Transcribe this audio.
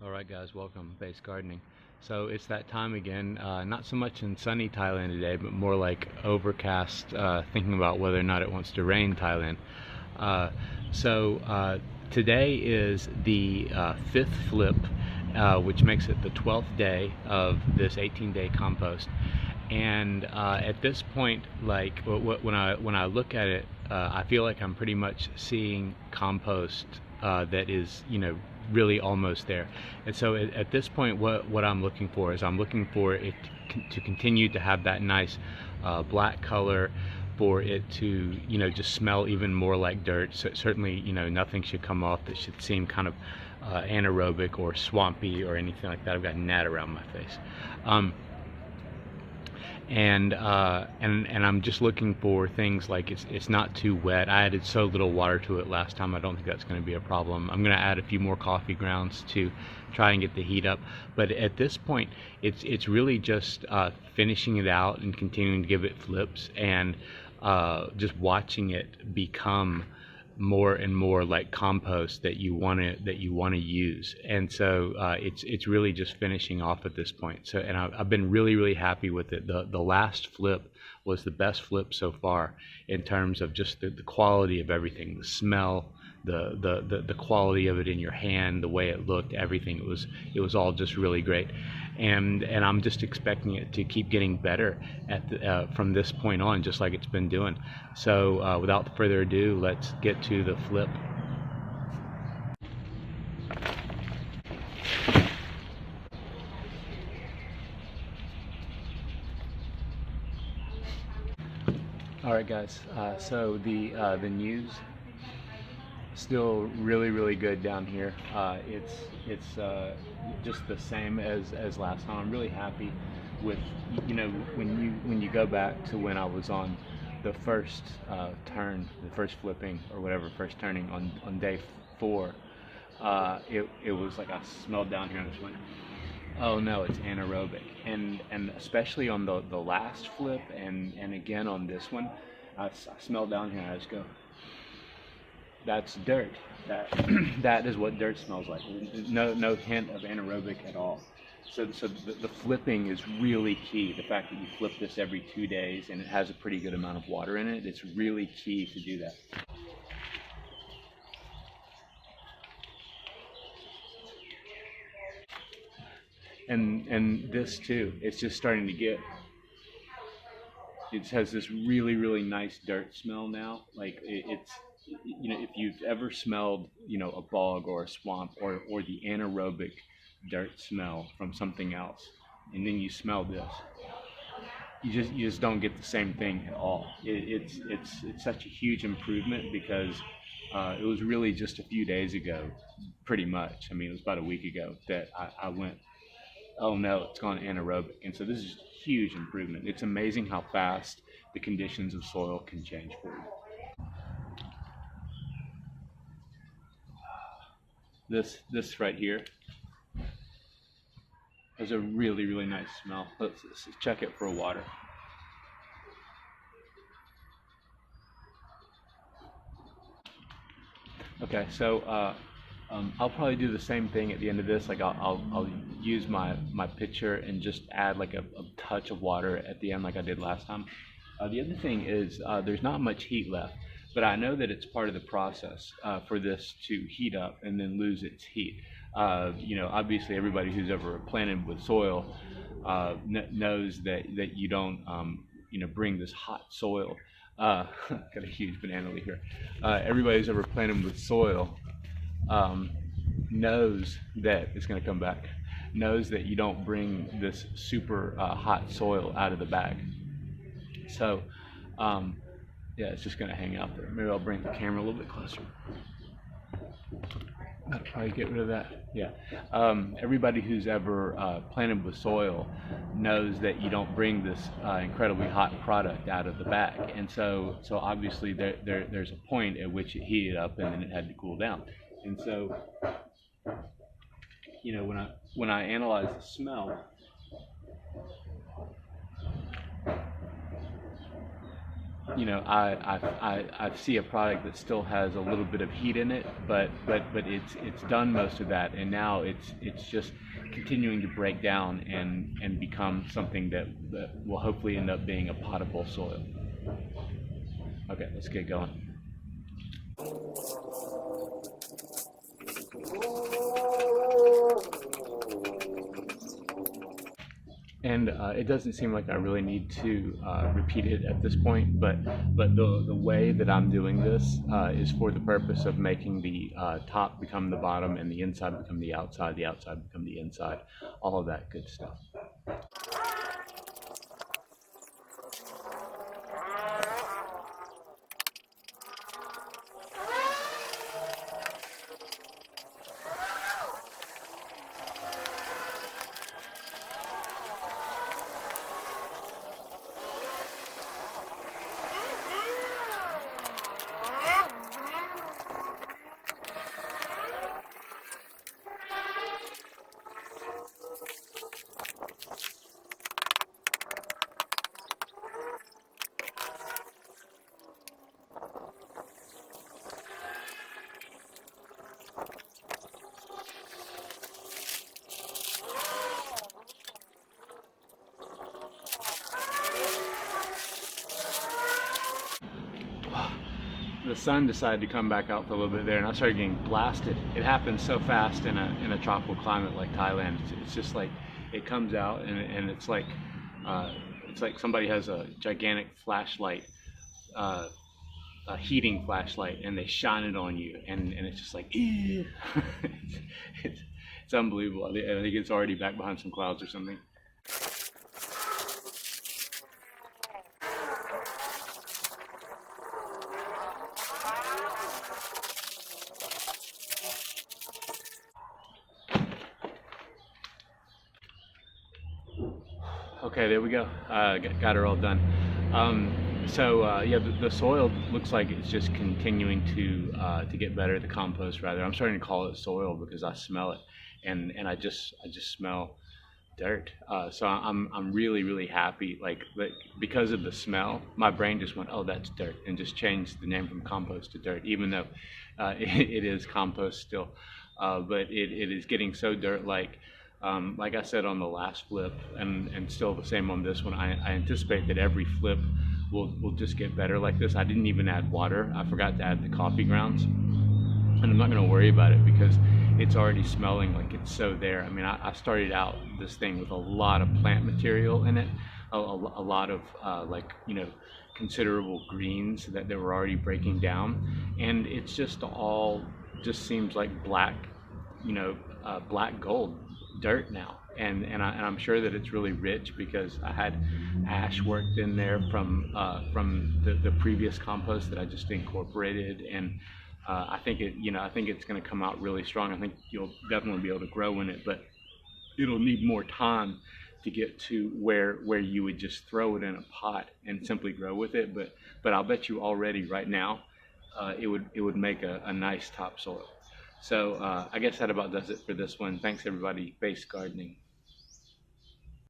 Alright guys, welcome Base Gardening. So it's that time again, not so much in sunny Thailand today, but more like overcast, thinking about whether or not it wants to rain Thailand. So today is the fifth flip, which makes it the 12th day of this 18-day compost. And at this point, like when I look at it, I feel like I'm pretty much seeing compost that is, really almost there. And so at this point, what I'm looking for is I'm looking for it to continue to have that nice black color, for it to just smell even more like dirt. So certainly nothing should come off that should seem kind of anaerobic or swampy or anything like that. I've got gnat around my face. And I'm just looking for things like it's not too wet. I added so little water to it last time. I don't think that's going to be a problem. I'm going to add a few more coffee grounds to try and get the heat up. But at this point, it's really just finishing it out and continuing to give it flips, and just watching it become more and more like compost that you want to use. And so it's really just finishing off at this point. So, and I've been really happy with it. The last flip was the best flip so far in terms of just the quality of everything, the smell, the quality of it in your hand, the way it looked, everything. It was all just really great. And I'm just expecting it to keep getting better from this point on, just like it's been doing. So without further ado, let's get to the flip. All right, guys. So the news still really good down here. It's just the same as last time. I'm really happy with when you go back to when I was on the first turn, the first flipping or whatever, first turning on day 4. It was like I smelled down here and I just went, oh no, it's anaerobic. And especially on the last flip and again on this one, I smelled down here and I just go, that's dirt. That is what dirt smells like. No hint of anaerobic at all. So the flipping is really key. The fact that you flip this every 2 days and it has a pretty good amount of water in it, it's really key to do that. And this too, it's just starting to get, it has this really nice dirt smell now. Like it's if you've ever smelled a bog or a swamp or the anaerobic dirt smell from something else, and then you smell this, you just don't get the same thing at all. It's such a huge improvement because it was really just a few days ago, pretty much. I mean, it was about a week ago that I went, oh no, it's gone anaerobic. And so this is a huge improvement. It's amazing how fast the conditions of soil can change for you. This right here has a really nice smell. Let's check it for water. Okay, so I'll probably do the same thing at the end of this. Like I'll use my pitcher and just add like a touch of water at the end, like I did last time. The other thing is there's not much heat left, but I know that it's part of the process for this to heat up and then lose its heat. Obviously everybody who's ever planted with soil knows that you don't bring this hot soil. Got a huge banana leaf here. Everybody who's ever planted with soil knows that it's going to come back, knows that you don't bring this super hot soil out of the bag. So yeah, it's just going to hang out there. Maybe I'll bring the camera a little bit closer. That'll probably get rid of that. Yeah. Everybody who's ever planted with soil knows that you don't bring this incredibly hot product out of the bag. And so obviously there's a point at which it heated up and then it had to cool down. And so, when I analyze the smell, you know, I see a product that still has a little bit of heat in it, but it's done most of that, and now it's just continuing to break down and become something that will hopefully end up being a potable soil. Okay, let's get going. And it doesn't seem like I really need to repeat it at this point, but the way that I'm doing this is for the purpose of making the top become the bottom and the inside become the outside become the inside, all of that good stuff. The sun decided to come back out for a little bit there, and I started getting blasted. It happens so fast in a tropical climate like Thailand. It's just like it comes out, and it's like somebody has a gigantic flashlight, a heating flashlight, and they shine it on you, and it's just like it's, it's unbelievable. I think it's already back behind some clouds or something. Okay, there we go. Got her all done. Yeah, the soil looks like it's just continuing to get better. The compost, rather. I'm starting to call it soil because I smell it, and I just smell dirt. So I'm really happy. Like because of the smell, my brain just went, oh, that's dirt, and just changed the name from compost to dirt, even though it is compost still. But it is getting so dirt-like. Like I said on the last flip, and still the same on this one, I anticipate that every flip will just get better like this. I didn't even add water. I forgot to add the coffee grounds, and I'm not going to worry about it because it's already smelling like it's so there. I mean, I started out this thing with a lot of plant material in it, a lot of considerable greens that they were already breaking down, and it's just all just seems like black, black gold dirt now, and I'm sure that it's really rich because I had ash worked in there from the previous compost that I just incorporated, and I think it's going to come out really strong. I think you'll definitely be able to grow in it, but it'll need more time to get to where you would just throw it in a pot and simply grow with it. But I'll bet you already right now it would make a nice topsoil. So I guess that about does it for this one. Thanks everybody. Base gardening.